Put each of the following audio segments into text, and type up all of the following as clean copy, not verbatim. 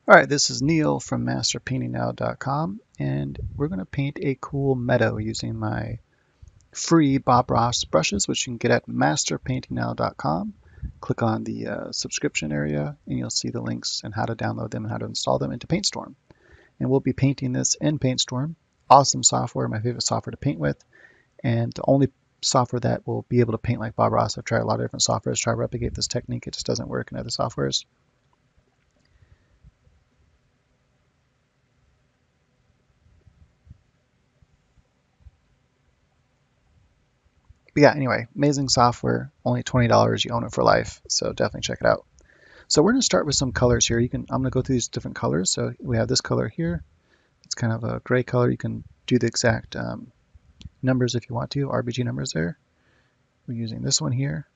Alright, this is Neil from masterpaintingnow.com, and we're going to paint a cool meadow using my free Bob Ross brushes, which you can get at masterpaintingnow.com. Click on the subscription area and you'll see the links and how to download them and how to install them into Paintstorm. And we'll be painting this in Paintstorm. Awesome software, my favorite software to paint with, and the only software that will be able to paint like Bob Ross. I've tried a lot of different softwares to try to replicate this technique. It just doesn't work in other softwares. But yeah, anyway, amazing software, only $20, you own it for life, so definitely check it out. So we're going to start with some colors here. I'm going to go through these different colors. So we have this color here. It's kind of a gray color. You can do the exact numbers if you want to, RGB numbers there. We're using this one here.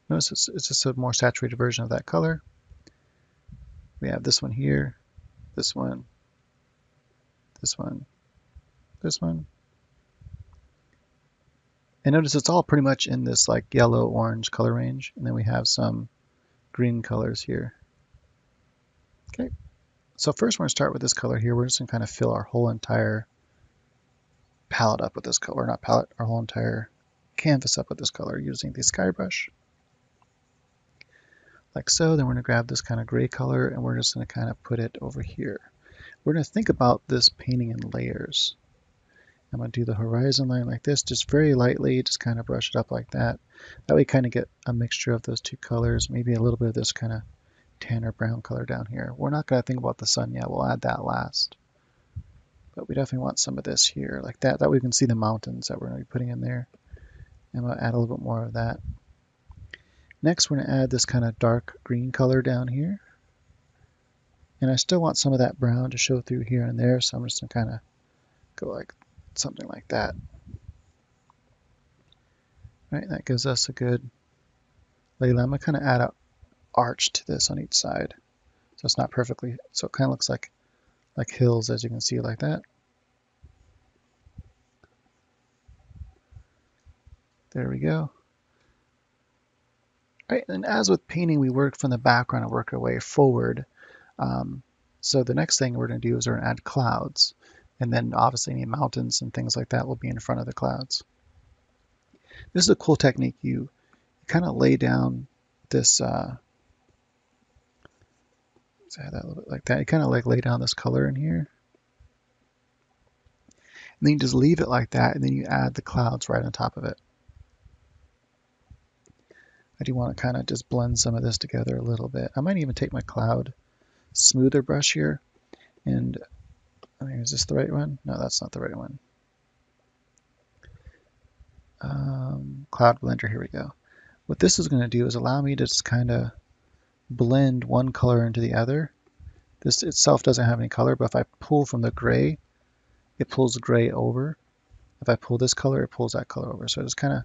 Notice it's just a more saturated version of that color. We have this one here, this one, this one, this one. And notice it's all pretty much in this like yellow, orange color range. And then we have some green colors here. Okay, so first we're going to start with this color here. We're just going to kind of fill our whole entire palette up with this color, not palette, our whole entire canvas up with this color using the sky brush. Like so. Then we're going to grab this kind of gray color and we're just going to kind of put it over here. We're going to think about this painting in layers. I'm going to do the horizon line like this, just very lightly, just kind of brush it up like that. That way you kind of get a mixture of those two colors, maybe a little bit of this kind of tan or brown color down here. We're not going to think about the sun yet, we'll add that last. But we definitely want some of this here, like that. That way we can see the mountains that we're going to be putting in there. And I'm going to add a little bit more of that. Next we're going to add this kind of dark green color down here. And I still want some of that brown to show through here and there, so I'm just going to kind of go like something like that. Right, that gives us a good lay line. I'm going to kind of add an arch to this on each side. So it's not perfectly, so it kind of looks like hills, as you can see, like that. There we go. All right, and as with painting, we work from the background and work our way forward. So the next thing we're going to do is we're going to add clouds. And then obviously any mountains and things like that will be in front of the clouds. This is a cool technique. You kind of lay down this, let's add that a little bit like that. You kind of like lay down this color in here. And then you just leave it like that, and then you add the clouds right on top of it. I do want to kind of just blend some of this together a little bit. I might even take my cloud smoother brush here, and I mean, is this the right one? No, that's not the right one. Cloud blender, here we go. What this is going to do is allow me to just kind of blend one color into the other. This itself doesn't have any color, but if I pull from the gray, it pulls the gray over. If I pull this color, it pulls that color over. So just kind of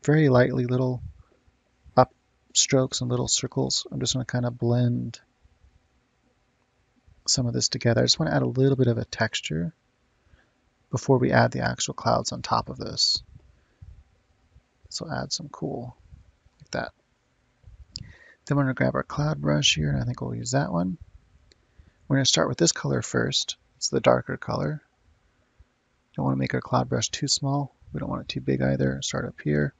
very lightly little up strokes and little circles. I'm just going to kind of blend some of this together. I just want to add a little bit of a texture before we add the actual clouds on top of this. So add some cool like that. Then we're going to grab our cloud brush here, and I think we'll use that one. We're going to start with this color first. It's the darker color. Don't want to make our cloud brush too small. We don't want it too big either. Start up here.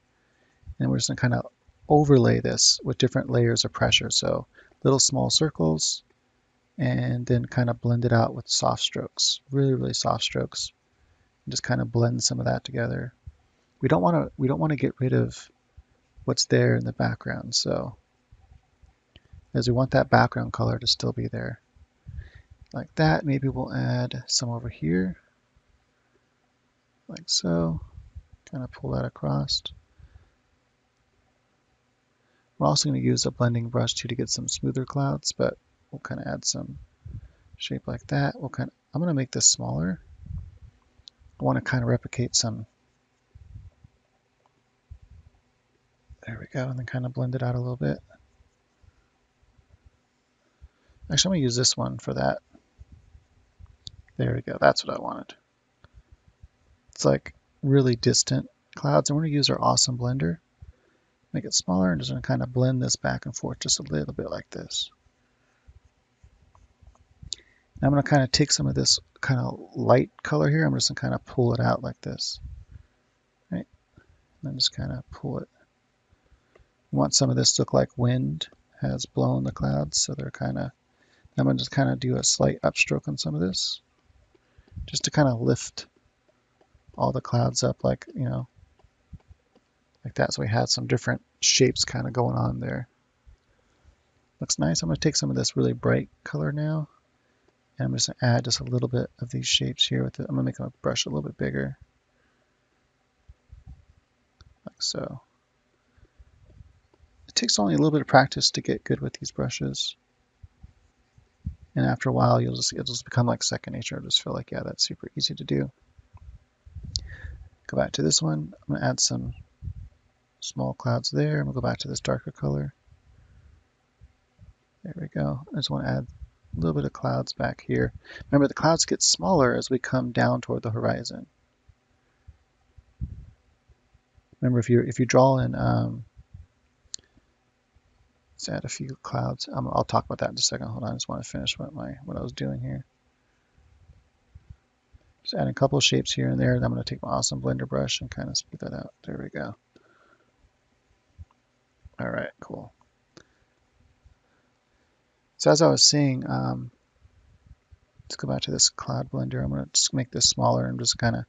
And we're just going to kind of overlay this with different layers of pressure. So little small circles, and then kind of blend it out with soft strokes, really, really soft strokes. And just kind of blend some of that together. We don't want to get rid of what's there in the background. So as we want that background color to still be there. Like that, maybe we'll add some over here. Like so. Kind of pull that across. We're also going to use a blending brush too to get some smoother clouds, but we'll kind of add some shape like that. I'm going to make this smaller. I want to kind of replicate some. There we go, and then kind of blend it out a little bit. Actually, I'm going to use this one for that. There we go, that's what I wanted. It's like really distant clouds, and we're going to use our awesome blender. Make it smaller, and just going to kind of blend this back and forth just a little bit like this. I'm going to kind of take some of this kind of light color here. I'm just going to kind of pull it out like this, right? And then just kind of pull it. I want some of this to look like wind has blown the clouds, so they're kind of, I'm going to just kind of do a slight upstroke on some of this, just to kind of lift all the clouds up like, you know, like that. So we had some different shapes kind of going on there. Looks nice. I'm going to take some of this really bright color now, and I'm just going to add just a little bit of these shapes here with it. I'm going to make my brush a little bit bigger, like so. It takes only a little bit of practice to get good with these brushes. And after a while, it'll just become like second nature. I'll just feel like, yeah, that's super easy to do. Go back to this one. I'm going to add some small clouds there. I'm going to go back to this darker color. There we go. I just want to add a little bit of clouds back here. Remember, the clouds get smaller as we come down toward the horizon. Remember, if you draw in, let's add a few clouds. I'll talk about that in a second. Hold on, I just want to finish what I was doing here. Just adding a couple of shapes here and there. Then I'm going to take my awesome blender brush and kind of smooth that out. There we go. All right, cool. So as I was saying, let's go back to this cloud blender. I'm going to just make this smaller and just kind of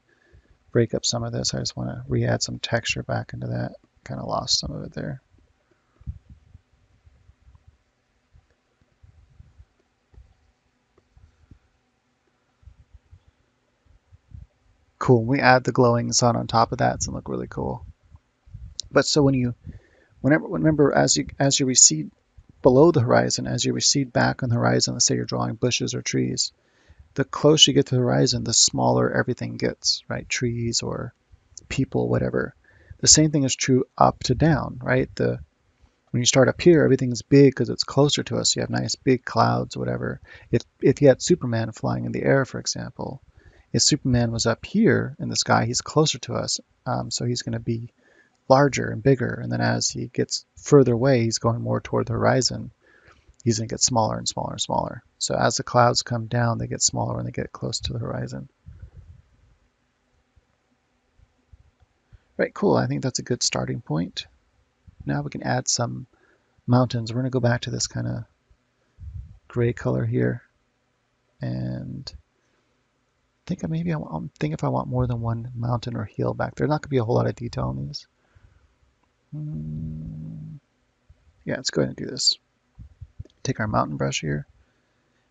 break up some of this. I just want to re-add some texture back into that. Kind of lost some of it there. Cool. We add the glowing sun on top of that. It's gonna look really cool. But so remember, as you recede below the horizon, as you recede back on the horizon, let's say you're drawing bushes or trees, the closer you get to the horizon, the smaller everything gets, right? Trees or people, whatever. The same thing is true up to down, right? When you start up here, everything's big because it's closer to us. You have nice big clouds, whatever. If you had Superman flying in the air, for example, if Superman was up here in the sky, he's closer to us, so he's going to be larger and bigger. And then as he gets further away, he's going more toward the horizon, he's going to get smaller and smaller and smaller. So as the clouds come down, they get smaller when they get close to the horizon. Right, cool. I think that's a good starting point. Now we can add some mountains. We're going to go back to this kind of gray color here, and think maybe I'm thinking if I want more than one mountain or hill back there. Not going to be a whole lot of detail on these. Yeah, let's go ahead and do this. Take our mountain brush here.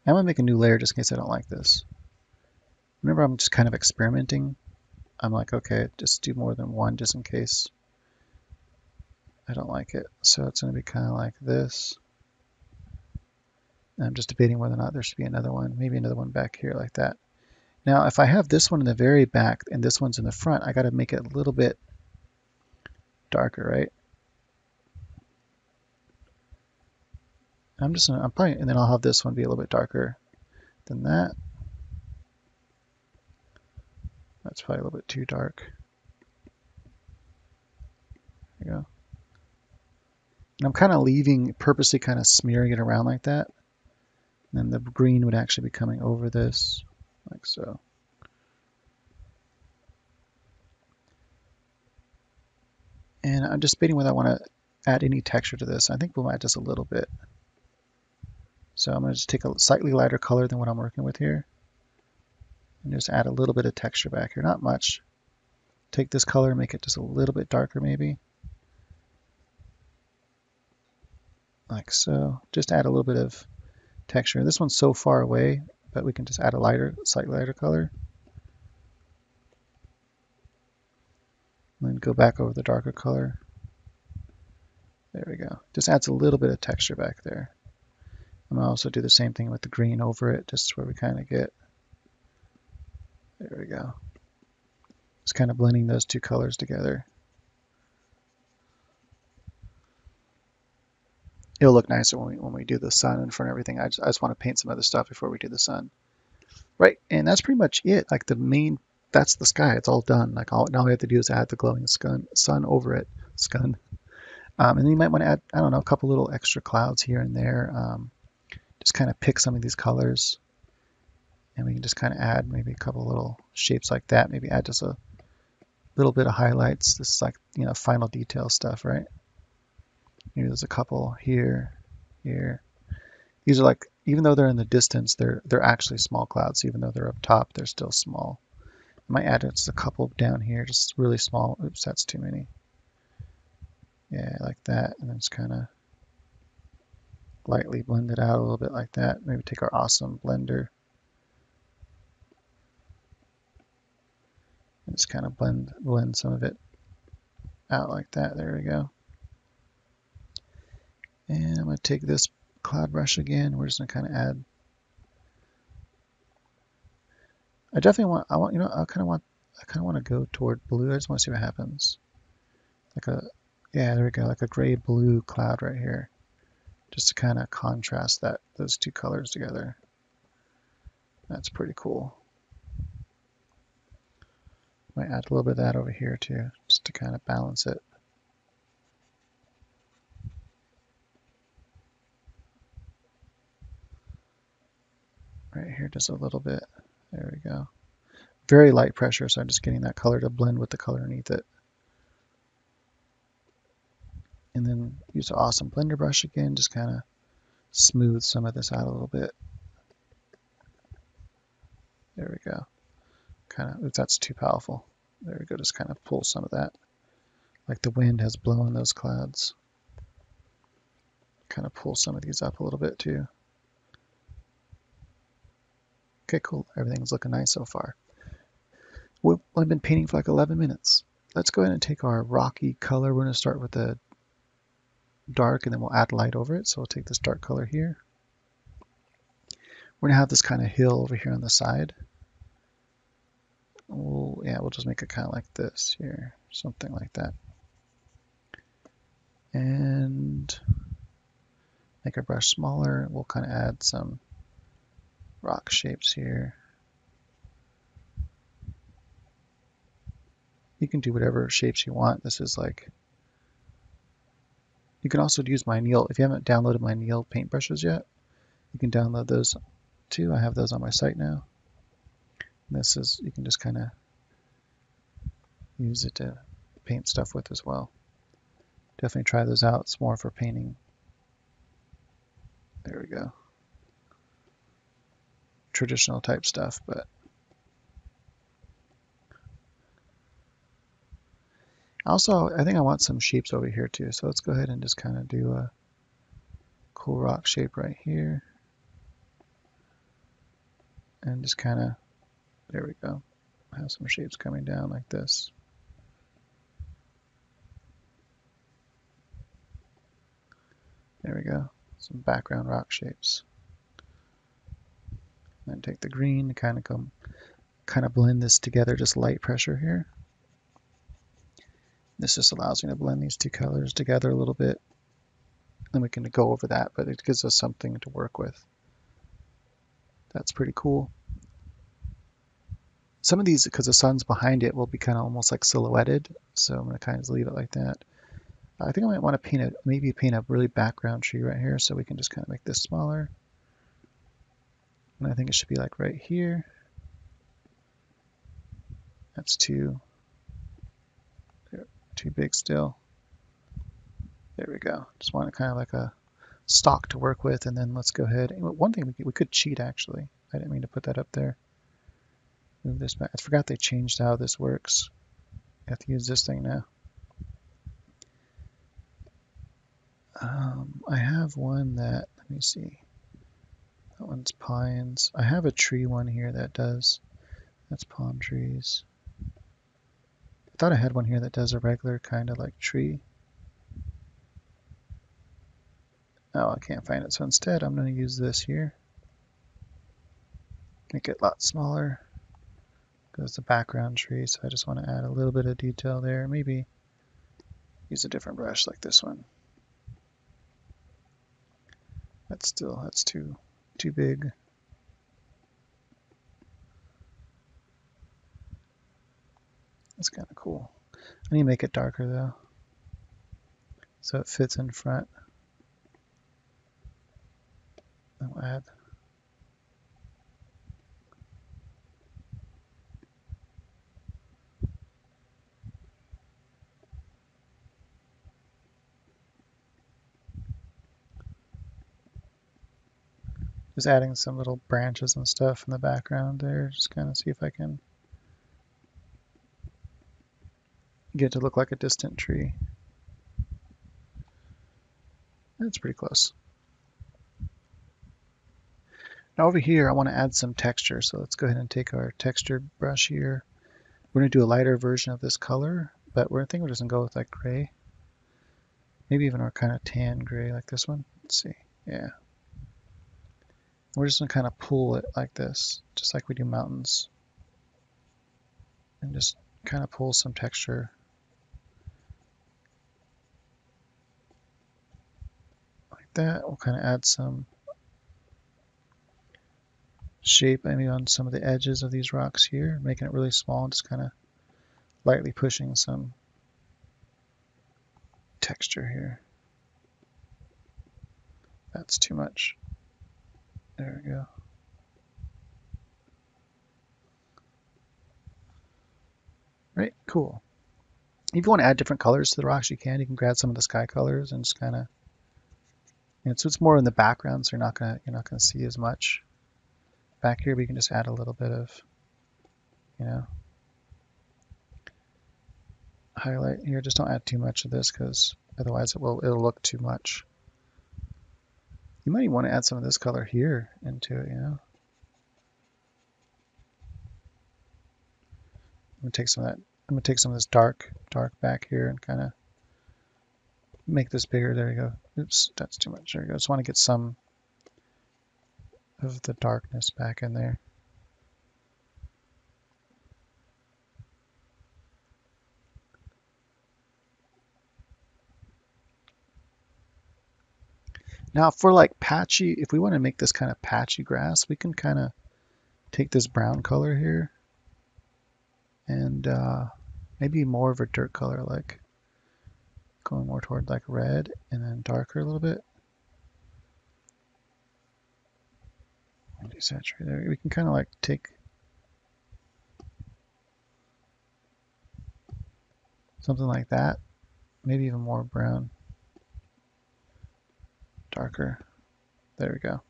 I'm going to make a new layer just in case I don't like this. Remember, I'm just kind of experimenting. I'm like, okay, just do more than one just in case I don't like it. So it's going to be kind of like this. And I'm just debating whether or not there should be another one, maybe another one back here like that. Now, if I have this one in the very back and this one's in the front, I got to make it a little bit darker, right? I'm probably, and then I'll have this one be a little bit darker than that. That's probably a little bit too dark. There you go. And I'm kind of purposely kind of smearing it around like that. And then the green would actually be coming over this, like so. And I'm just debating whether I want to add any texture to this. I think we'll add just a little bit. So I'm going to just take a slightly lighter color than what I'm working with here. And just add a little bit of texture back here, not much. Take this color and make it just a little bit darker maybe. Like so. Just add a little bit of texture. This one's so far away, but we can just add a slightly lighter color. And then go back over the darker color. There we go. Just adds a little bit of texture back there. I'm going to also do the same thing with the green over it, just where we kind of get, there we go. Just kind of blending those two colors together. It'll look nicer when we do the sun in front of everything. I just want to paint some other stuff before we do the sun. Right, and that's pretty much it. Like that's the sky. It's all done. Like now we have to do is add the glowing sun over it. And then you might want to add, I don't know, a couple little extra clouds here and there. Just kind of pick some of these colors And we can just kind of add maybe a couple little shapes like that. Maybe add just a little bit of highlights. This is like, you know, final detail stuff, right? Maybe there's a couple here, here. These are like, even though they're in the distance, they're actually small clouds. Even though they're up top, they're still small. I might add just a couple down here, just really small. Oops, that's too many. Yeah, like that. And then just kind of lightly blend it out a little bit like that. Maybe take our awesome blender and just kind of blend some of it out like that. There we go. And I'm going to take this cloud brush again. We're just going to kind of add. I definitely want, you know, I kind of want to go toward blue. I just want to see what happens. Like a, yeah, there we go. Like a gray blue cloud right here. Just to kind of contrast those two colors together. That's pretty cool. Might add a little bit of that over here too, just to kind of balance it. Right here, just a little bit. There we go. Very light pressure, so I'm just getting that color to blend with the color underneath it. And then use the awesome blender brush again, just kind of smooth some of this out a little bit. There we go. Kind of, if that's too powerful. There we go, just kind of pull some of that. Like the wind has blown those clouds. Kind of pull some of these up a little bit too. Okay, cool. Everything's looking nice so far. Well, I've been painting for like 11 minutes. Let's go ahead and take our rocky color. We're going to start with the dark and then we'll add light over it. So we'll take this dark color here. We're going to have this kind of hill over here on the side. We'll just make it kind of like this here, something like that. And make our brush smaller. We'll kind of add some rock shapes here. You can do whatever shapes you want. This is like, you can also use my Neil, if you haven't downloaded my Neil paintbrushes yet, you can download those too. I have those on my site now. And this is, you can just kind of use it to paint stuff with as well. Definitely try those out. It's more for painting. There we go. Traditional type stuff, but also I think I want some shapes over here too. So let's go ahead and just kind of do a cool rock shape right here. And just kind of, there we go. Have some shapes coming down like this. There we go. Some background rock shapes. And take the green, kind of blend this together, just light pressure here. This just allows me to blend these two colors together a little bit. Then we can go over that, but it gives us something to work with. That's pretty cool. Some of these, because the sun's behind it, will be kind of almost like silhouetted. So I'm going to kind of leave it like that. I think I might want to paint maybe paint a really background tree right here, so we can just kind of make this smaller. And I think it should be like right here. That's too big still. There we go. Just want kind of like a stock to work with, and then let's go ahead. One thing we could cheat actually. I didn't mean to put that up there. Move this back. I forgot they changed how this works. I have to use this thing now. I have one that, let me see. That one's pines. I have a tree one here that does. That's palm trees. I thought I had one here that does a regular kind of like tree. Oh, I can't find it. So instead, I'm going to use this here. Make it a lot smaller. Because it's a background tree, so I just want to add a little bit of detail there. Maybe use a different brush like this one. That's too big. That's kind of cool. I need to make it darker though, so it fits in front. I'll add Just adding some little branches and stuff in the background there. Just kind of see if I can get it to look like a distant tree. That's pretty close. Now over here, I want to add some texture. So let's go ahead and take our texture brush here. We're going to do a lighter version of this color, but I think we're just going to go with like gray. Maybe even our kind of tan gray like this one. Let's see. Yeah. We're just going to kind of pull it like this, just like we do mountains. And just kind of pull some texture. Like that. We'll kind of add some shape maybe on some of the edges of these rocks here, making it really small and just kind of lightly pushing some texture here. That's too much. There we go. Right, cool. If you want to add different colors to the rocks, you can. You can grab some of the sky colors and just kind of, so it's more in the background, so you're not gonna see as much back here. But you can just add a little bit of, highlight here. Just don't add too much of this because otherwise it'll look too much. You might even want to add some of this color here into it, I'm gonna take some of that. I'm gonna take some of this dark back here and kind of make this bigger. There you go. Oops, that's too much. There you go. Just want to get some of the darkness back in there. Now for like patchy, if we want to make this kind of patchy grass, we can kind of take this brown color here and maybe more of a dirt color, like going more toward like red and then darker a little bit. And desaturate there. We can kind of like take something like that, maybe even more brown. Darker. There we go.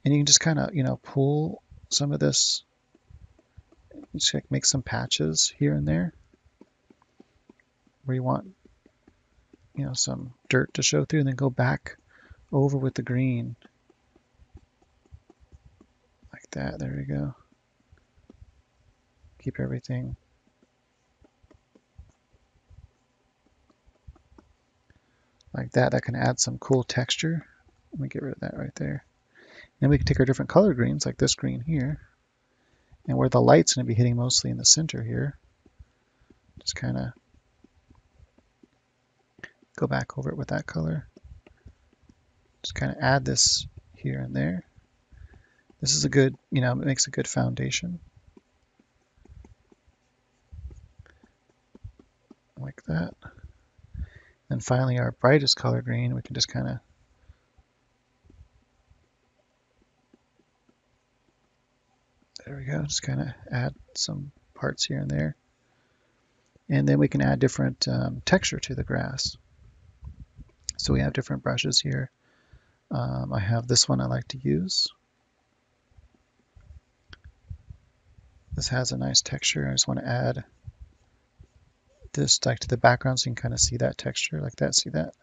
And you can just kind of, pull some of this, just like make some patches here and there where you want, some dirt to show through, and then go back over with the green. Like that. There we go. Keep everything like that. That can add some cool texture. Let me get rid of that right there. Then we can take our different color greens, like this green here, and where the light's going to be hitting mostly in the center here, just kind of go back over it with that color. Just kind of add this here and there. This is a good, it makes a good foundation. Like that. And finally our brightest color green, we can just kind of there we go, just kind of add some parts here and there. And then we can add different texture to the grass. So we have different brushes here. I have this one I like to use. This has a nice texture. I just want to add this like to the background so you can kind of see that texture like that. See that?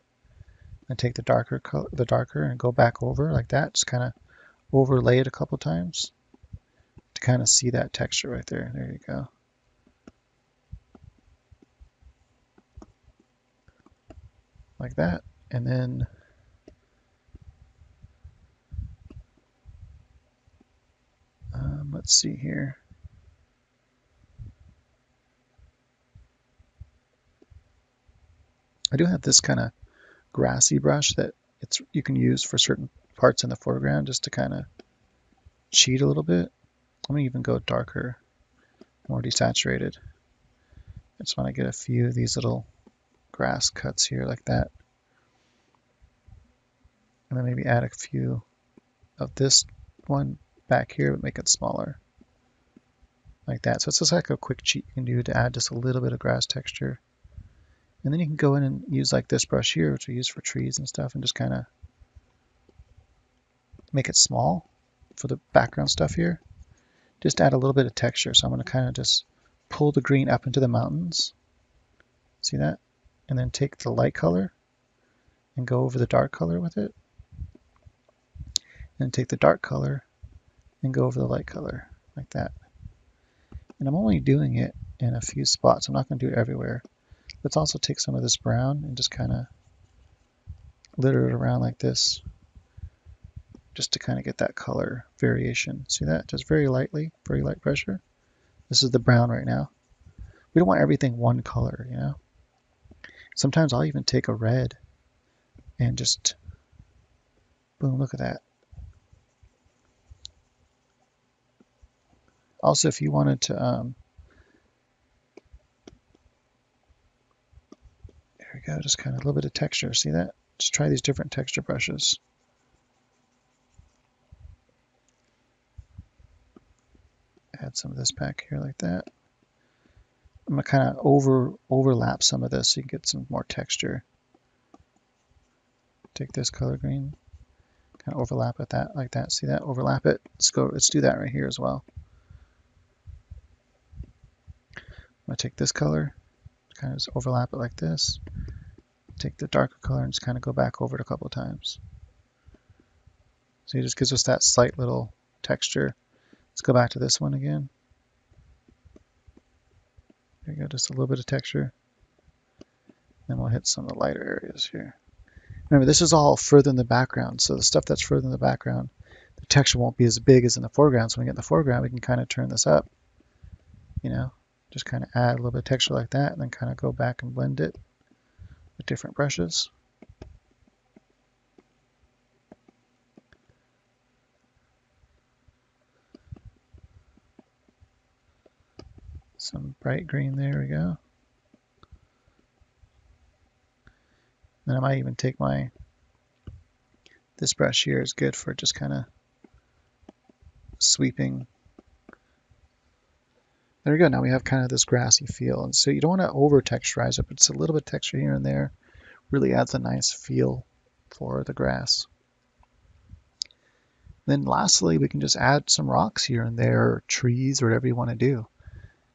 And take the darker color, and go back over like that. Just kind of overlay it a couple times to kind of see that texture right there. There you go. Like that. And then let's see here. I do have this kind of grassy brush that you can use for certain parts in the foreground just to kind of cheat a little bit. I'm going to even go darker, more desaturated. I just want to get a few of these little grass cuts here like that. And then maybe add a few of this one back here, but make it smaller. Like that. So it's just like a quick cheat you can do to add just a little bit of grass texture. And then you can go in and use like this brush here, which we use for trees and stuff, and just kind of make it small. for the background stuff here, just add a little bit of texture. So I'm going to kind of just pull the green up into the mountains. See that? And then take the light color and go over the dark color with it. And take the dark color and go over the light color like that. And I'm only doing it in a few spots. I'm not going to do it everywhere. Let's also take some of this brown and just kind of litter it around like this, just to kind of get that color variation. See that? Just very lightly, very light pressure. This is the brown right now. We don't want everything one color, you know. Sometimes I'll even take a red and just, boom, look at that. Also, if you wanted to, there we go, just kind of a little bit of texture. See that? Just try these different texture brushes. Add some of this back here like that. I'm going to kind of overlap some of this so you can get some more texture. Take this color green, kind of overlap it that like that. See that? Overlap it. Let's do that right here as well. I'm going to take this color, kind of just overlap it like this. Take the darker color and just kind of go back over it a couple of times. So it just gives us that slight little texture. Let's go back to this one again. There you go, just a little bit of texture. Then we'll hit some of the lighter areas here. Remember, this is all further in the background, so the stuff that's further in the background, the texture won't be as big as in the foreground. So when we get in the foreground, we can kind of turn this up, you know, just kind of add a little bit of texture like that, and then kind of go back and blend it with different brushes. Some bright green, there we go. Then I might even take this brush here is good for just kind of sweeping. There we go, now we have kind of this grassy feel. And so you don't want to over texturize it, but it's a little bit of texture here and there. Really adds a nice feel for the grass. Then lastly, we can just add some rocks here and there, or trees, or whatever you want to do.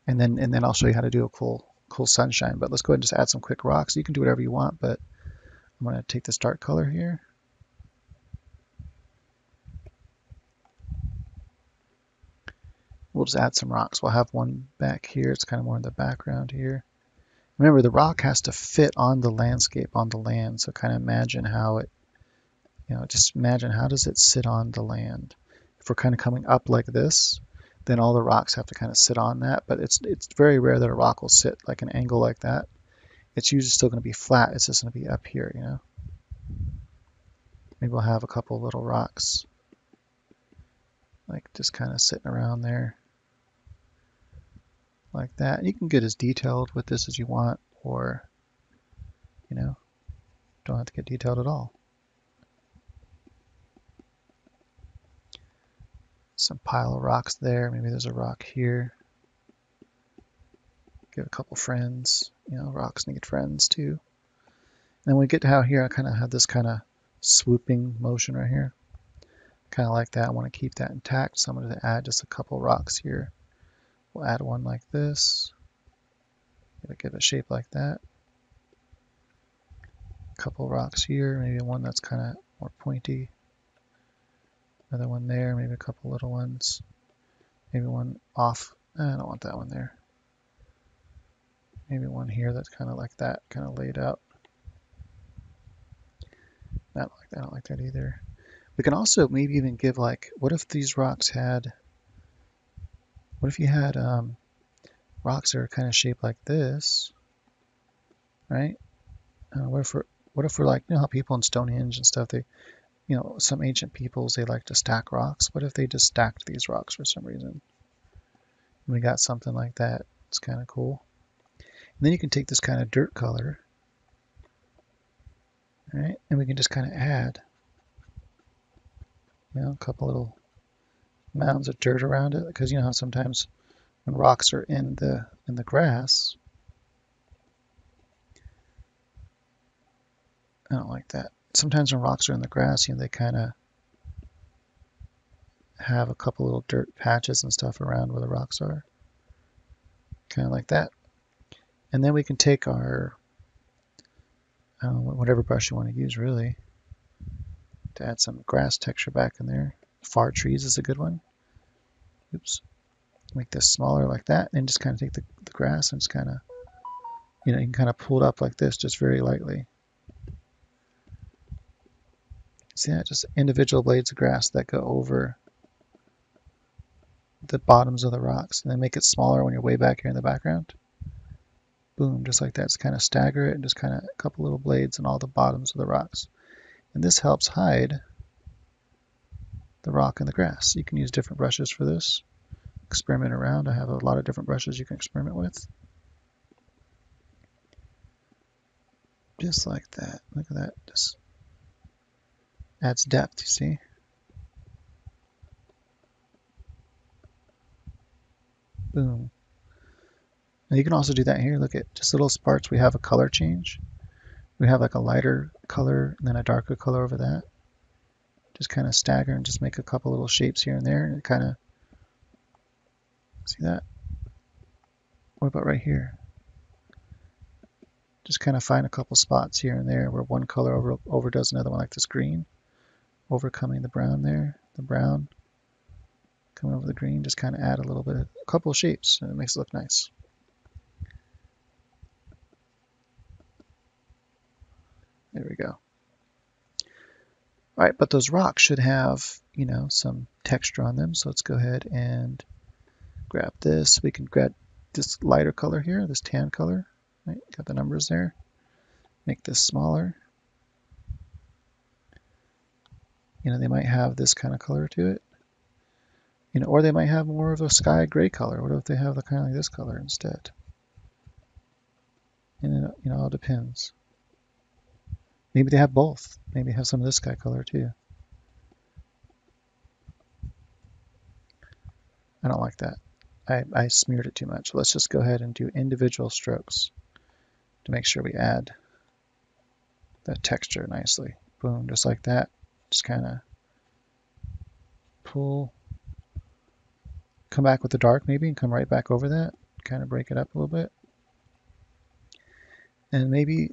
And then I'll show you how to do a cool sunshine. But let's go ahead and just add some quick rocks. You can do whatever you want, but I'm going to take this dark color here. We'll just add some rocks. We'll have one back here. It's kind of more in the background here. Remember, the rock has to fit on the landscape, on the land. So kind of imagine how it, just imagine how does it sit on the land. If we're kind of coming up like this, then all the rocks have to kind of sit on that. But it's very rare that a rock will sit like an angle like that. It's usually still going to be flat. It's just going to be up here, you know. Maybe we'll have a couple little rocks, like just kind of sitting around there, like that. You can get as detailed with this as you want, or, don't have to get detailed at all. Some pile of rocks there. Maybe there's a rock here. Give a couple friends. Rocks need friends too. And then when we get to out here, I kind of have this kind of swooping motion right here. Kind of like that. I want to keep that intact, so I'm going to add just a couple rocks here. We'll add one like this. Give it a shape like that. A couple rocks here, maybe one that's kind of more pointy. Another one there, maybe a couple little ones. Maybe one off. I don't want that one there. Maybe one here that's kind of like that, kind of laid out. I don't like that either. We can also maybe even give, like, what if these rocks had, what if you had rocks that are kind of shaped like this, right? What if we're like, how people in Stonehenge and stuff, they, some ancient peoples, they like to stack rocks. What if they just stacked these rocks for some reason? And we got something like that. It's kind of cool. And then you can take this kind of dirt color, right? And we can just kind of add, a couple little mounds of dirt around it, because how sometimes when rocks are in the grass, I don't like that. Sometimes when rocks are in the grass, they kind of have a couple little dirt patches and stuff around where the rocks are. Kind of like that. And then we can take our, whatever brush you want to use really, to add some grass texture back in there. Far trees is a good one. Oops. Make this smaller like that, and just kind of take the grass and just kind of, you can kind of pull it up like this, just very lightly. See that? Just individual blades of grass that go over the bottoms of the rocks, and then make it smaller when you're way back here in the background. Boom, just like that. Just kind of stagger it, and just kind of a couple little blades on all the bottoms of the rocks. And this helps hide the rock and the grass. You can use different brushes for this. Experiment around. I have a lot of different brushes you can experiment with. Just like that. Look at that. Just adds depth, you see? Boom. And you can also do that here. Look at just little parts. We have a color change. We have like a lighter color and then a darker color over that. Just kind of stagger and just make a couple little shapes here and there. And it kind of, see that? What about right here? Just kind of find a couple spots here and there where one color overdoes another one, like this green. Overcoming the brown there. The brown coming over the green. Just kind of add a couple of shapes, and it makes it look nice. There we go. All right, but those rocks should have, some texture on them. So let's go ahead and grab this. We can grab this lighter color here, this tan color. Right, got the numbers there. Make this smaller. They might have this kind of color to it. Or they might have more of a sky gray color. What if they have the kind of like this color instead? And it all depends. Maybe they have both. Maybe they have some of this sky color too. I don't like that. I smeared it too much. Let's just go ahead and do individual strokes to make sure we add the texture nicely. Boom, just like that. Just kind of pull, come back with the dark maybe and come right back over that. Kind of break it up a little bit. And maybe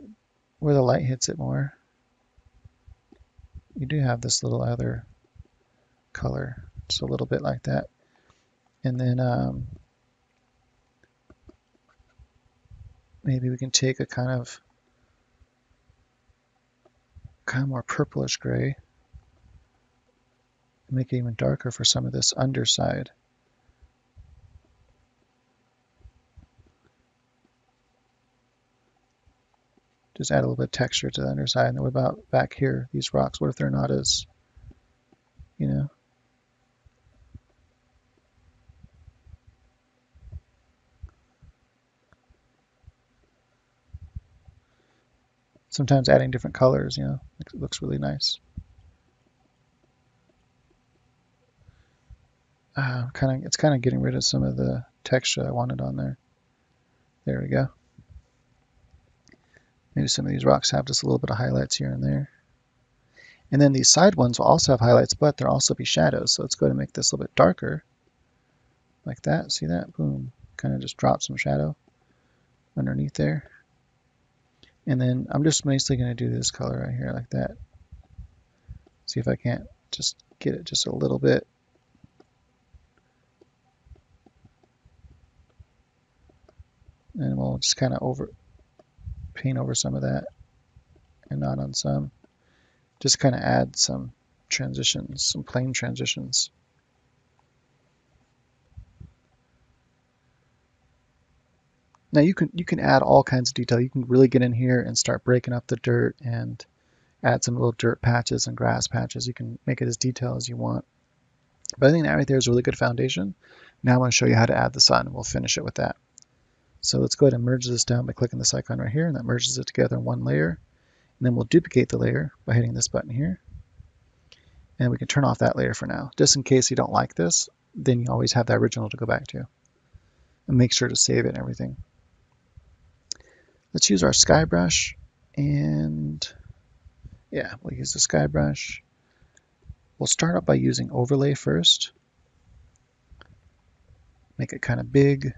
where the light hits it more, you do have this little other color, just a little bit like that. And then maybe we can take a kind of more purplish gray and make it even darker for some of this underside. Just add a little bit of texture to the underside. And then what about back here, these rocks? What if they're not as, Sometimes adding different colors, it looks really nice. It's kind of getting rid of some of the texture I wanted on there. There we go. Maybe some of these rocks have just a little bit of highlights here and there. And then these side ones will also have highlights, but there'll also be shadows. So let's go ahead and make this a little bit darker. Like that. See that? Boom. Kind of just drop some shadow underneath there. And then I'm just mostly going to do this color right here like that. See if I can't just get it just a little bit. And we'll just kind of paint over some of that and not on some. Just kind of add some transitions, some plane transitions. Now you can add all kinds of detail. You can really get in here and start breaking up the dirt and add some little dirt patches and grass patches. You can make it as detailed as you want. But I think that right there is a really good foundation. Now I want to show you how to add the sun. We'll finish it with that. So let's go ahead and merge this down by clicking this icon right here, and that merges it together in one layer. And then we'll duplicate the layer by hitting this button here. And we can turn off that layer for now. Just in case you don't like this, then you always have the original to go back to. And make sure to save it and everything. Let's use our sky brush, and yeah, we'll use the sky brush. We'll start out by using overlay first. Make it kind of big.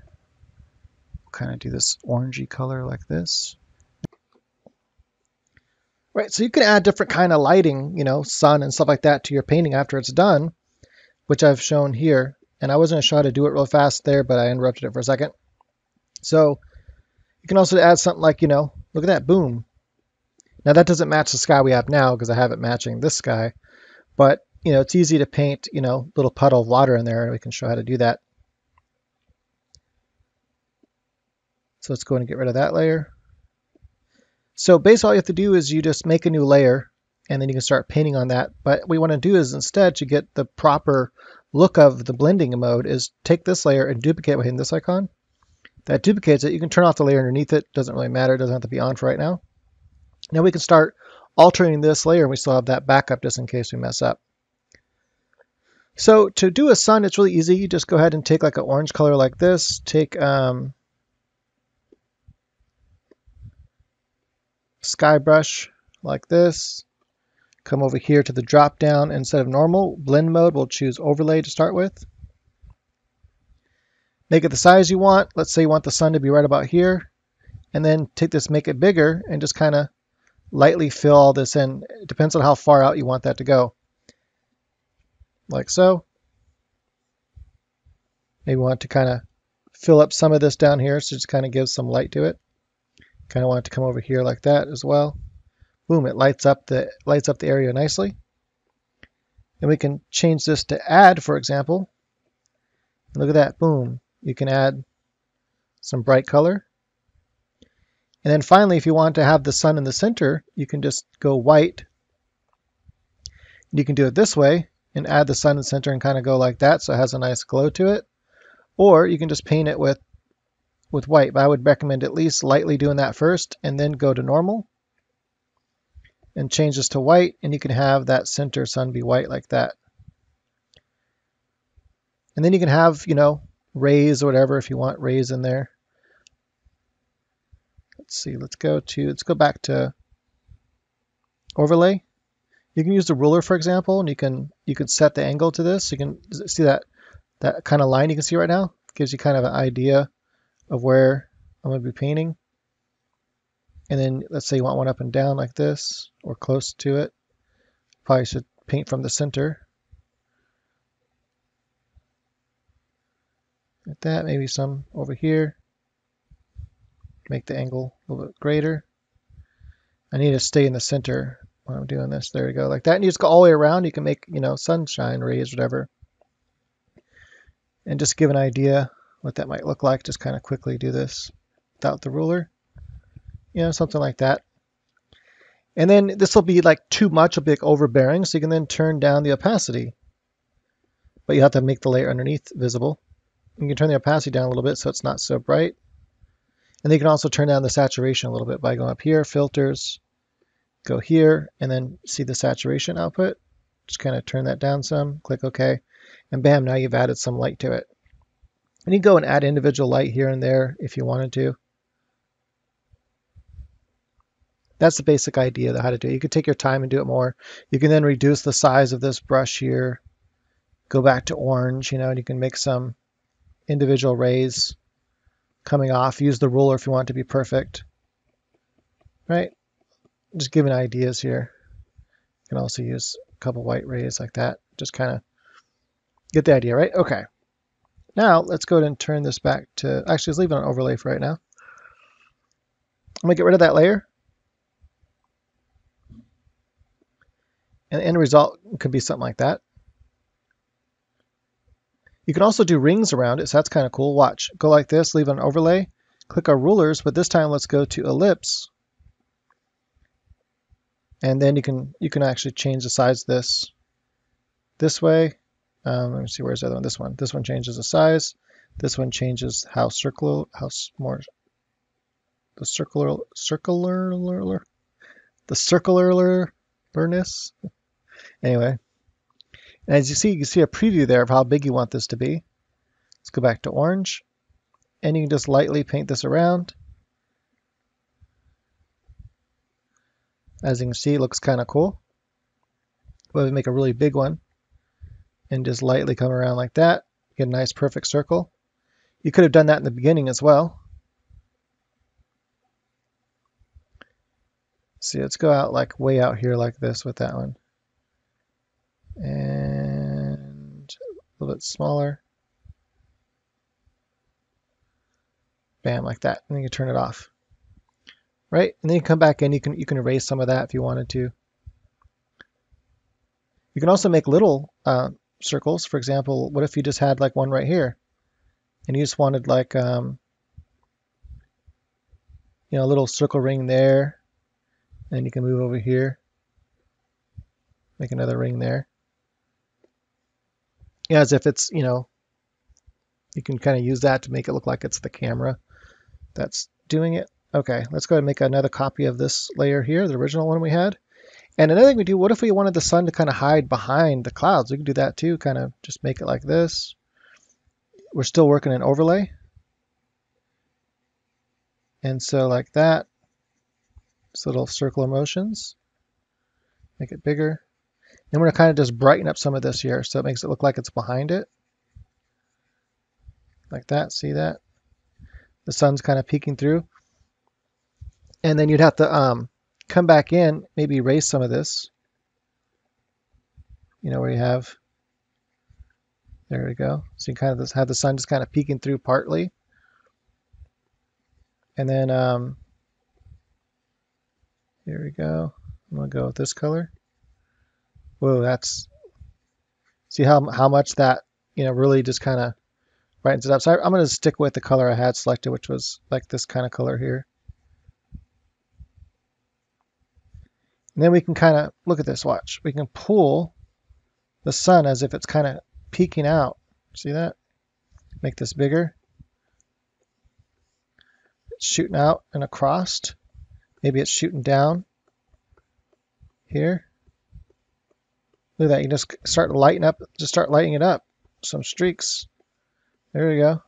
Kind of do this orangey color like this. Right, so you can add different kind of lighting, you know, sun and stuff like that to your painting after it's done, which I've shown here. And I was going to show how to do it real fast there, but I interrupted it for a second. So you can also add something like, you know, look at that, boom. Now that doesn't match the sky we have now because I have it matching this sky, but you know, it's easy to paint, you know, little puddle of water in there, and we can show how to do that. So let's go ahead and get rid of that layer. So basically all you have to do is you just make a new layer and then you can start painting on that. But what we want to do is instead to get the proper look of the blending mode is take this layer and duplicate it by hitting this icon. That duplicates it. You can turn off the layer underneath it. Doesn't really matter. It doesn't have to be on for right now. Now we can start altering this layer and we still have that backup just in case we mess up. So to do a sun, it's really easy. You just go ahead and take like an orange color like this. Take sky brush like this. Come over here to the drop down. Instead of normal blend mode, we'll choose overlay to start with. Make it the size you want. Let's say you want the sun to be right about here. And then take this, make it bigger, and just kind of lightly fill all this in. It depends on how far out you want that to go. Like so. Maybe want to kind of fill up some of this down here, so just kind of give some light to it. Kind of want it to come over here like that as well. Boom, it lights up the area nicely. And we can change this to add, for example. Look at that, boom. You can add some bright color. And then finally, if you want to have the sun in the center, you can just go white. You can do it this way and add the sun in the center and kind of go like that so it has a nice glow to it. Or you can just paint it with white. But I would recommend at least lightly doing that first and then go to normal and change this to white, and you can have that center sun be white like that. And then you can have, you know, rays or whatever if you want rays in there. Let's see, let's go back to overlay. You can use the ruler, for example, and you can set the angle to this. You can see that kind of line you can see right now. It gives you kind of an idea of where I'm going to be painting. And then let's say you want one up and down like this, or close to it. Probably should paint from the center. Like that, maybe some over here. Make the angle a little bit greater. I need to stay in the center when I'm doing this. There we go, like that. And you just go all the way around. You can make, you know, sunshine rays, whatever. And just give an idea what that might look like. Just kind of quickly do this without the ruler. You know, something like that. And then this will be like too much, a bit overbearing, so you can then turn down the opacity. But you have to make the layer underneath visible. You can turn the opacity down a little bit so it's not so bright. And then you can also turn down the saturation a little bit by going up here, filters, go here, and then see the saturation output. Just kind of turn that down some, click OK, and bam, now you've added some light to it. And you can go and add individual light here and there if you wanted to. That's the basic idea of how to do it. You can take your time and do it more. You can then reduce the size of this brush here, go back to orange, you know, and you can make some individual rays coming off. Use the ruler if you want it to be perfect. Right? Just giving ideas here. You can also use a couple white rays like that. Just kind of get the idea, right? Okay. Now let's go ahead and turn this back to, actually let's leave it on overlay for right now. I'm going to get rid of that layer. And the end result could be something like that. You can also do rings around it, so that's kind of cool. Watch. Go like this, leave an overlay, click our rulers, but this time let's go to ellipse. And then you can actually change the size of this way. Let me see, where's the other one? This one. This one changes the size. This one changes how the circularness. Anyway, and as you can see a preview there of how big you want this to be. Let's go back to orange, and you can just lightly paint this around. As you can see, it looks kind of cool. But we make a really big one. and just lightly come around like that. Get a nice perfect circle. You could have done that in the beginning as well. See, let's go out like way out here like this with that one. And a little bit smaller. Bam, like that. And then you can turn it off. Right? And then you come back in, you can erase some of that if you wanted to. You can also make little circles. For example, what if you just had like one right here? And you just wanted like a little circle ring there. And you can move over here. Make another ring there. Yeah, as if it's, you can kind of use that to make it look like it's the camera that's doing it. Okay, let's go ahead and make another copy of this layer here, the original one we had. And another thing we do, what if we wanted the sun to kind of hide behind the clouds? We can do that too, kind of just make it like this. We're still working in overlay. And so like that, just little circular motions. Make it bigger. And we're going to kind of just brighten up some of this here so it makes it look like it's behind it. Like that, see that? The sun's kind of peeking through. And then you'd have to come back in, maybe erase some of this. Where you have, there we go. So you kind of just have the sun just kind of peeking through partly. And then, here we go. I'm going to go with this color. Whoa, that's, see how much that, really just kind of brightens it up. So I'm going to stick with the color I had selected, which was like this kind of color here. And then we can kind of, look at this, watch. We can pull the sun as if it's kind of peeking out. See that? Make this bigger. It's shooting out and across. Maybe it's shooting down here. Look at that. You just start lighting up. Just start lighting it up. Some streaks. There we go.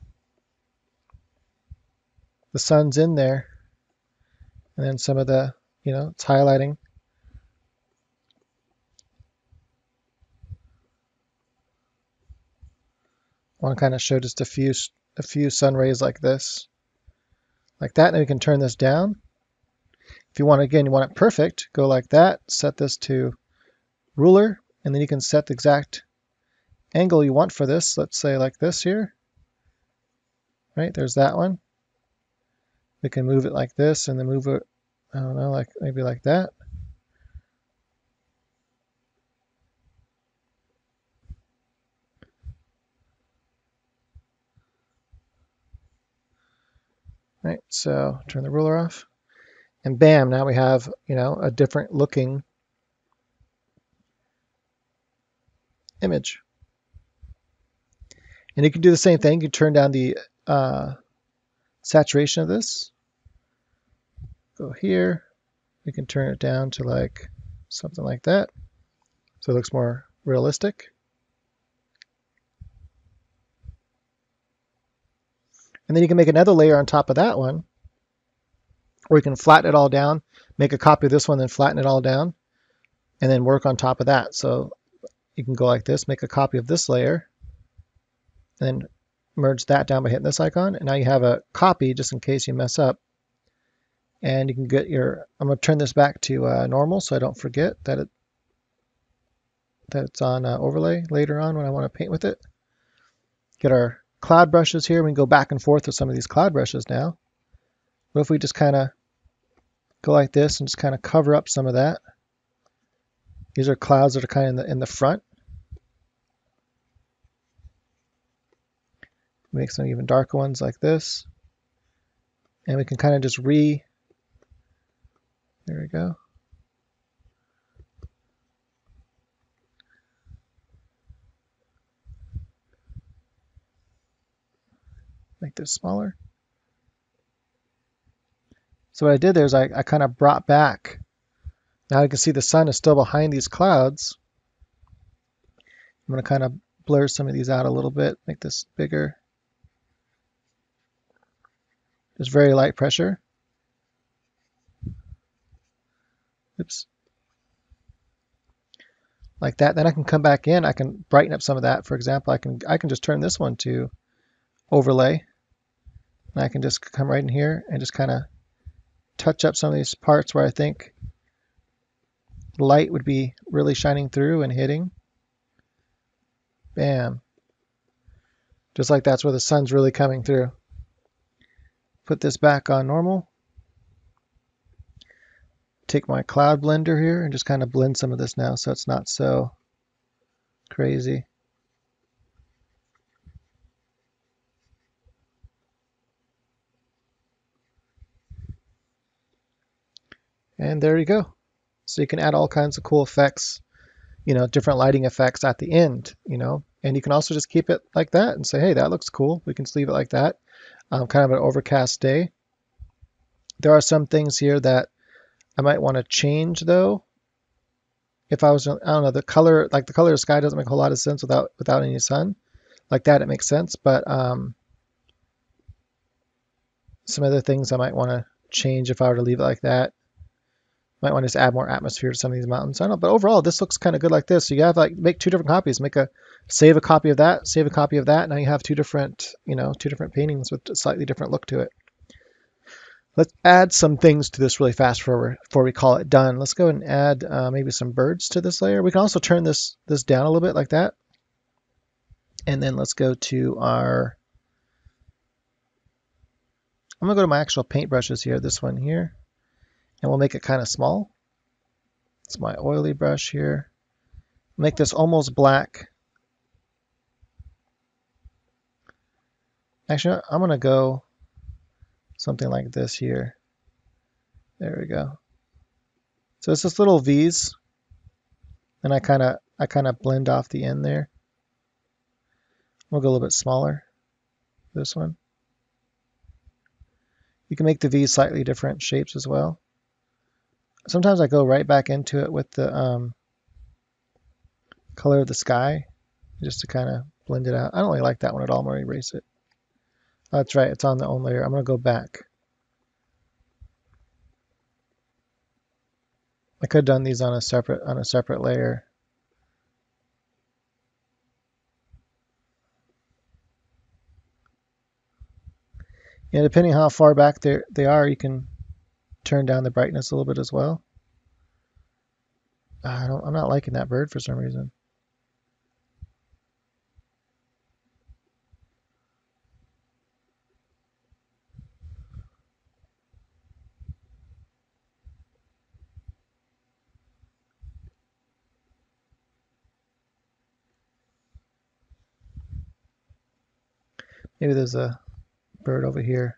The sun's in there. And then some of the, it's highlighting. I want to kind of show just a few sun rays like this. Like that, and then we can turn this down. If you want, again, you want it perfect, go like that, set this to ruler, and then you can set the exact angle you want for this. Let's say like this here. Right, there's that one. We can move it like this, and then move it, I don't know, like maybe like that. Right, so turn the ruler off. And bam, now we have, a different looking image. And you can do the same thing. You can turn down the saturation of this. Go here. We can turn it down to like something like that. So it looks more realistic. And then you can make another layer on top of that one. Or you can flatten it all down, make a copy of this one, then flatten it all down, and then work on top of that. So you can go like this, make a copy of this layer, and then merge that down by hitting this icon. And now you have a copy just in case you mess up. And you can get your, I'm going to turn this back to normal so I don't forget that it's on overlay later on when I want to paint with it. Get our cloud brushes here. We can go back and forth with some of these cloud brushes now. What if we just kind of go like this and just kind of cover up some of that? These are clouds that are kind of in the front. Make some even darker ones like this. And we can kind of just there we go. Make this smaller. So what I did there is I kind of brought back. Now you can see the sun is still behind these clouds. I'm going to kind of blur some of these out a little bit, make this bigger. Just very light pressure. Oops. like that. Then I can come back in, I can brighten up some of that. For example, I can just turn this one to overlay, and I can just come right in here and just kind of touch up some of these parts where I think light would be really shining through and hitting. Bam. Just like that's where the sun's really coming through. Put this back on normal. Take my cloud blender here and just kind of blend some of this now so it's not so crazy. And there you go. So you can add all kinds of cool effects, different lighting effects at the end, and you can also just keep it like that and say, hey, that looks cool. We can just leave it like that. Kind of an overcast day. There are some things here that I might want to change though. If I was, I don't know, the color of the sky doesn't make a whole lot of sense without any sun. Like that, it makes sense. But some other things I might want to change if I were to leave it like that. Might want to just add more atmosphere to some of these mountains. I don't know, but overall, this looks kind of good like this. So you have make two different copies. Save a copy of that, save a copy of that. Now you have two different paintings with a slightly different look to it. Let's add some things to this really fast before we call it done. Let's go and add maybe some birds to this layer. We can also turn this down a little bit like that. And then let's go to I'm gonna go to my actual paintbrushes here, this one here. And we'll make it kind of small. It's my oily brush here. Make this almost black. Actually, I'm going to go something like this here. There we go. So it's just little V's. And I kind of blend off the end there. We'll go a little bit smaller. This one. You can make the V's slightly different shapes as well. Sometimes I go right back into it with the color of the sky just to kind of blend it out. I don't really like that one at all. I'm going to erase it. Oh, that's right. It's on the own layer. I'm going to go back. I could have done these on a separate layer. Yeah, depending how far back they are, you can turn down the brightness a little bit as well. I'm not liking that bird for some reason. Maybe there's a bird over here.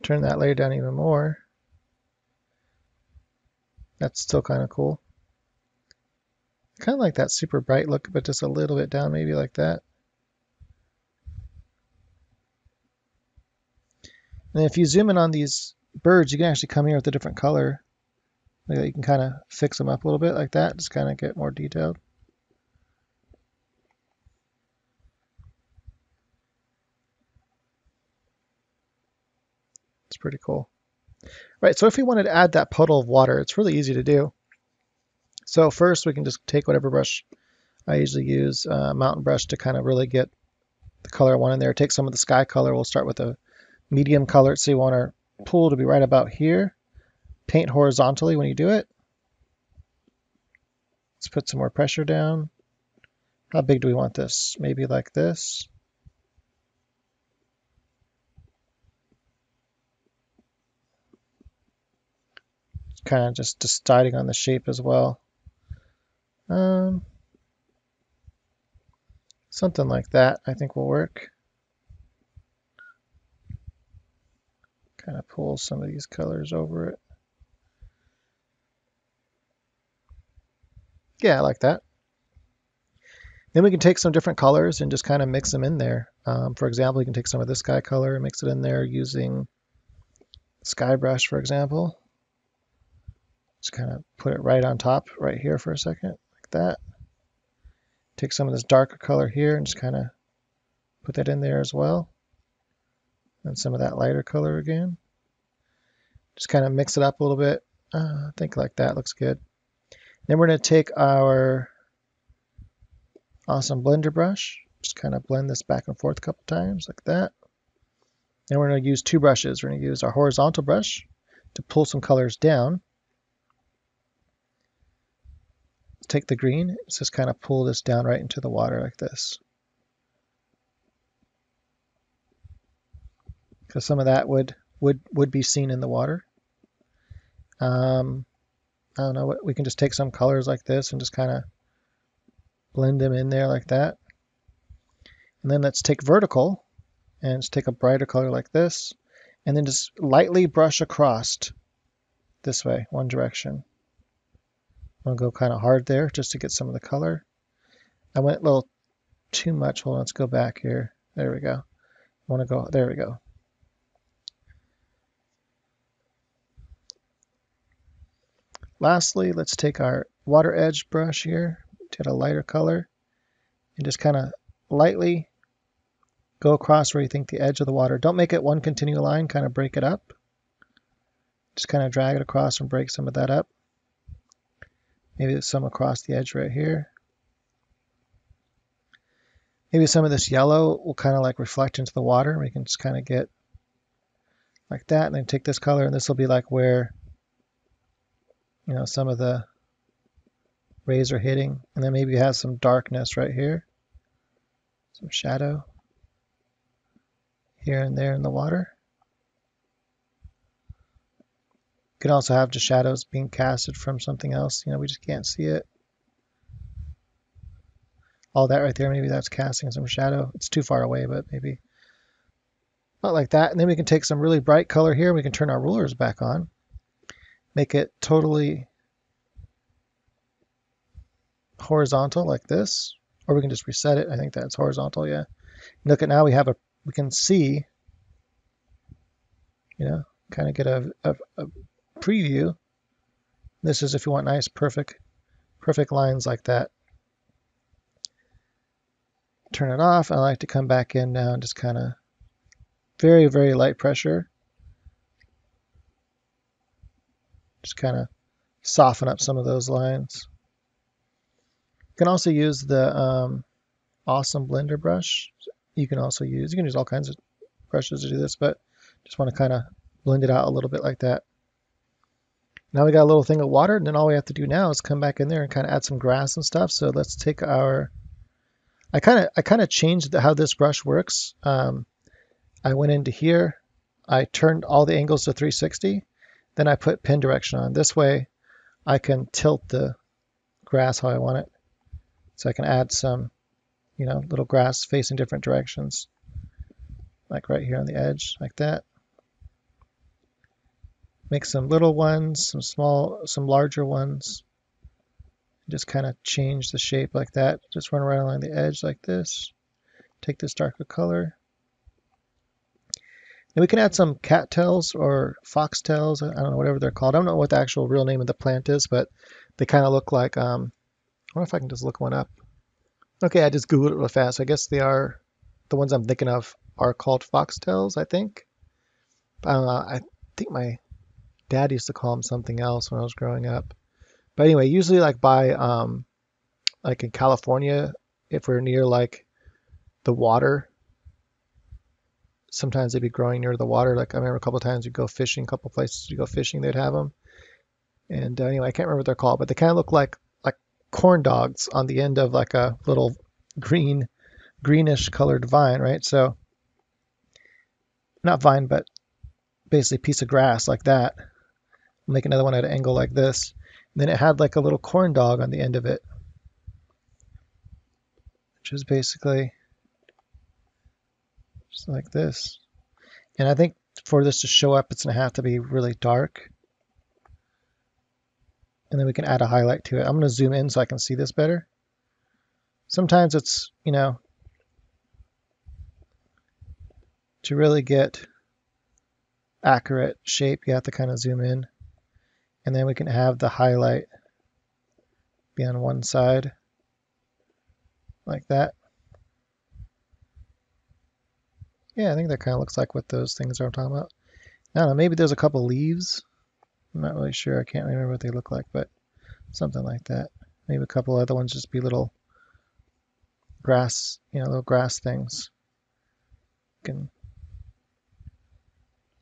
Turn that layer down even more. That's still kind of cool. Kind of like that super bright look, but just a little bit down, maybe like that. And if you zoom in on these birds, you can actually come here with a different color. You can kind of fix them up a little bit like that, just kind of get more detailed. It's pretty cool. Right, so if we wanted to add that puddle of water, it's really easy to do. So first we can just take whatever brush I usually use, mountain brush, to kind of really get the color I want in there. Take some of the sky color. We'll start with a medium color. So you want our pool to be right about here. Paint horizontally when you do it. Let's put some more pressure down. How big do we want this? Maybe like this. Kind of just deciding on the shape as well. Something like that I think will work. Kind of pull some of these colors over it. Yeah, I like that. Then we can take some different colors and just kind of mix them in there. For example, you can take some of this sky color and mix it in there using sky brush, for example. Just kind of put it right on top right here for a second, like that. Take some of this darker color here and just kind of put that in there as well. And some of that lighter color again. Just kind of mix it up a little bit. I think like that looks good. Then we're going to take our awesome blender brush. Just kind of blend this back and forth a couple times like that. And we're going to use two brushes. We're going to use our horizontal brush to pull some colors down. Take the green, let's just kind of pull this down right into the water like this. Because some of that would be seen in the water. I don't know, we can just take some colors like this and just kind of blend them in there like that. And then let's take vertical and just take a brighter color like this, and then just lightly brush across this way, one direction. I'm going to go kind of hard there just to get some of the color. I went a little too much. Hold on, let's go back here. There we go. I want to go, there we go. Lastly, let's take our water edge brush here, get a lighter color, and just kind of lightly go across where you think the edge of the water. Don't make it one continual line, kind of break it up. Just kind of drag it across and break some of that up. Maybe some across the edge right here. Maybe some of this yellow will kind of like reflect into the water. We can just kind of get like that, and then take this color, and this will be like where, you know, some of the rays are hitting. And then maybe it has some darkness right here, some shadow here and there in the water. You can also have just shadows being casted from something else. You know, we just can't see it. All that right there, maybe that's casting some shadow. It's too far away, but maybe not like that. And then we can take some really bright color here. We can turn our rulers back on. Make it totally horizontal like this. Or we can just reset it. I think that's horizontal, yeah. Look at now we can see, you know, kind of get a preview. This is if you want nice, perfect lines like that. Turn it off. I like to come back in now and just kind of very, very light pressure. Just kind of soften up some of those lines. You can also use the awesome blender brush. You can use all kinds of brushes to do this, but just want to kind of blend it out a little bit like that. Now we got a little thing of water, and then all we have to do now is come back in there and kind of add some grass and stuff. So let's take our, I kind of changed how this brush works. I went into here, I turned all the angles to 360, then I put pen direction on. This way I can tilt the grass how I want it. So I can add some, you know, little grass facing different directions, like right here on the edge, like that. Make some little ones, some small, some larger ones. Just kind of change the shape like that. Just run right along the edge like this. Take this darker color. And we can add some cattails or foxtails. I don't know, whatever they're called. I don't know what the actual real name of the plant is, but they kind of look like, I wonder if I can just look one up. Okay, I just Googled it real fast. I guess they are, the ones I'm thinking of are called foxtails, I think. I don't know, I think my dad used to call them something else when I was growing up. But anyway, usually like like in California, if we're near like the water, sometimes they'd be growing near the water. Like I remember a couple of times you go fishing, a couple of places you go fishing, they'd have them. And anyway, I can't remember what they're called, but they kind of look like corn dogs on the end of like a little greenish colored vine, right? So not vine, but basically piece of grass like that. I'll make another one at an angle like this. And then it had like a little corn dog on the end of it, which is basically just like this. And I think for this to show up, it's going to have to be really dark. And then we can add a highlight to it. I'm going to zoom in so I can see this better. Sometimes it's, you know, to really get accurate shape, you have to kind of zoom in. And then we can have the highlight be on one side like that. Yeah, I think that kind of looks like what those things are I'm talking about. I don't know, maybe there's a couple leaves. I'm not really sure. I can't remember what they look like, but something like that. Maybe a couple other ones just be little grass, little grass things. You can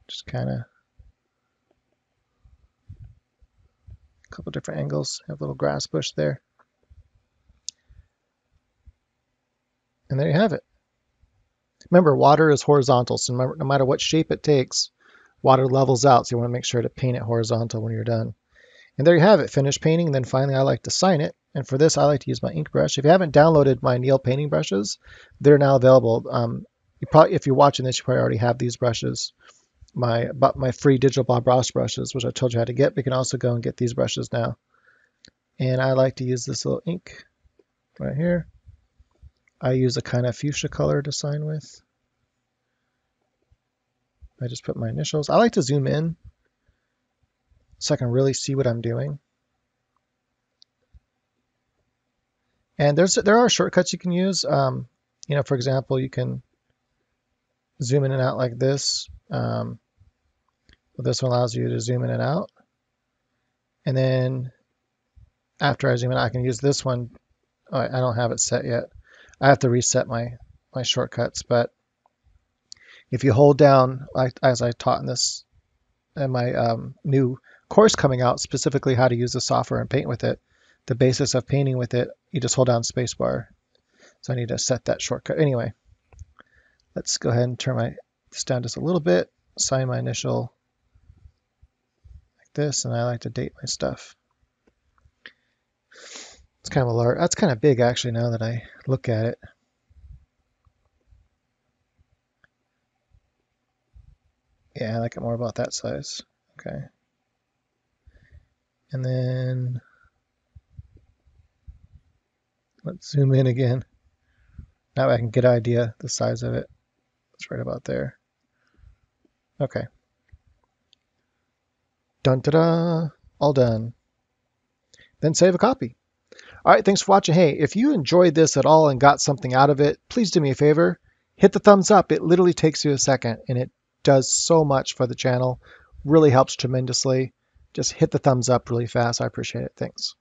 just kind of a couple different angles. Have a little grass bush there. And there you have it. Remember, water is horizontal, so no matter what shape it takes, water levels out, so you want to make sure to paint it horizontal when you're done. And there you have it, finished painting. And then finally, I like to sign it. And for this, I like to use my ink brush. If you haven't downloaded my Neil painting brushes, they're now available. If you're watching this, you probably already have these brushes. My free digital Bob Ross brushes, which I told you how to get. But you can also go and get these brushes now. And I like to use this little ink right here. I use a kind of fuchsia color to sign with. I just put my initials. I like to zoom in so I can really see what I'm doing. And there are shortcuts you can use. For example, you can zoom in and out like this. This one allows you to zoom in and out. And then after I zoom in, I can use this one. Oh, I don't have it set yet. I have to reset my shortcuts. But if you hold down, as I taught in my new course coming out, specifically how to use the software and paint with it, the basis of painting with it, you just hold down spacebar. So I need to set that shortcut. Anyway, let's go ahead and turn this down just a little bit, sign my initial like this, and I like to date my stuff. It's kind of a large, that's kind of big actually now that I look at it. Yeah, I like it more about that size. Okay. And then let's zoom in again. Now I can get an idea the size of it. It's right about there. Okay. Dun-da-da! All done. Then save a copy. All right, thanks for watching. Hey, if you enjoyed this at all and got something out of it, please do me a favor. Hit the thumbs up. It literally takes you a second, and it does so much for the channel. Really helps tremendously. Just hit the thumbs up really fast. I appreciate it. Thanks.